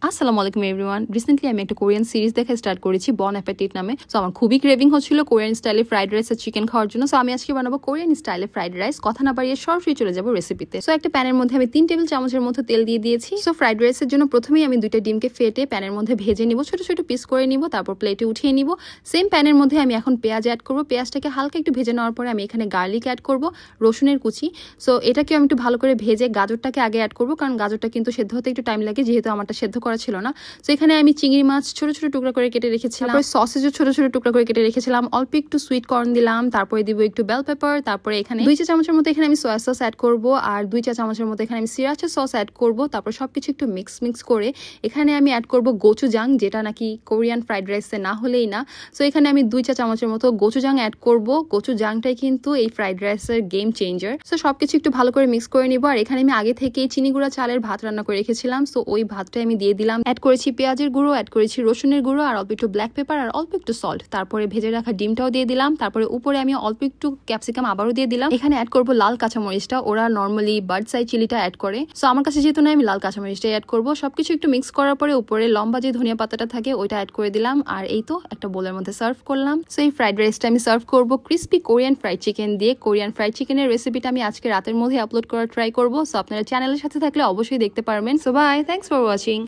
আসসালামু আলাইকুম everyone. Recently আমি একটা কোরিয়ান সিরিজ দেখা স্টার্ট করেছি বন অ্যাপেটিট নামে। সো আমার খুবই ক্রেভিং হচ্ছিল কোরিয়ান স্টাইলে ফ্রাইড রাইস আর চিকেন খাওয়ার জন্য। সো আমি আজকে বানাবো কোরিয়ান স্টাইলে ফ্রাইড রাইস। কথা না বাড়িয়ে সরাসরি চলে যাবো রেসিপিতে। সো একটা প্যানের মধ্যে আমি 3 টেবিল চামচের মতো তেল দিয়ে দিয়েছি। সো ফ্রাইড রাইসের জন্য প্রথমেই আমি 2টা ডিমকে ফেটে প্যানের মধ্যে ভেজে নিব, ছোট ছোট পিস করে নিব, তারপর প্লেটে উঠিয়ে নিব। সেম প্যানের মধ্যে আমি এখন পেঁয়াজ অ্যাড করবো। পেঁয়াজটাকে হালকা একটু ভেজে নেওয়ার পরে আমি এখানে গার্লিক অ্যাড করব, রসুনের কুচি। সো এটাকে আমি একটু ভালো করে ভেজে গাজরটাকে আগে অ্যাড করবো, কারণ গাজরটা কিন্তু সেদ্ধ হতে একটু টাইম লাগে, যেহেতু আমারটা সেদ্ধ করা ছিল না। তো এখানে আমি চিংড়ি মাছ ছোট ছোট টুকরা করে কেটে রেখেছিলাম, তারপরে সসেজও ছোট ছোট টুকরা করে কেটে রেখেছিলাম, অল্প একটু সুইট কর্ন দিলাম, তারপরে দিব একটু বেল পেপার, তারপরে এখানে 2 চা চামচের মতো এখানে আমি সয়া সস অ্যাড করব, আর 2 চা চামচের মতো এখানে আমি সিরাচা সস অ্যাড করব। তারপর সবকিছু একটু মিক্স করে এখানে আমি অ্যাড করব গোচুজাং, যেটা নাকি কোরিয়ান ফ্রাইড রাইসে না হলেই না। সো এখানে আমি 2 চা চামচের মতো গোচুজাং অ্যাড করব। গোচুজাংটাই কিন্তু এই ফ্রাইড রাইসের গেম চেঞ্জার। সো সবকিছু একটু ভালো করে মিক্স করে নিব। আর এখানে আমি আগে থেকেই চিনি গুঁড়া চালের ভাত রান্না করে রেখেছিলাম। সো ওই ভাতটাই আমি দিয়ে দিলাম। অ্যাড করেছি পেঁয়াজের গুঁড়ো, অ্যাড করেছি রসুনের গুঁড়ো, আর অল্প একটু ব্ল্যাক পেপার, আর অল্প একটু সল্ট। তারপরে ভেজে রাখা ডিমটাও দিয়ে দিলাম। তারপরে উপরে আমি অল্প একটু ক্যাপসিকাম আবারও দিয়ে দিলাম। এখানে অ্যাড করব লাল কাঁচামরিচটা। ওরা নর্মালি বার্ড সাই চিলিটা অ্যাড করে। সো আমার কাছে যেহেতু না, আমি লাল কাঁচামরিচটাই অ্যাড করব। সবকিছু একটু মিক্স করার পরে উপরে লম্বা যে ধনিয়া পাতাটা থাকে ওইটা অ্যাড করে দিলাম। আর এই তো একটা বোলের মধ্যে সার্ভ করলাম। সো এই ফ্রাইড রাইসটা আমি সার্ভ করব ক্রিস্পি কোরিয়ান ফ্রাইড চিকেন দিয়ে। কোরিয়ান ফ্রাইড চিকেনের রেসিপিটা আমি আজকে রাতের মধ্যে আপলোড করার ট্রাই করব। সো আপনারা চ্যানেলের সাথে থাকলে অবশ্যই দেখতে পারবেন। So bye, thanks for watching.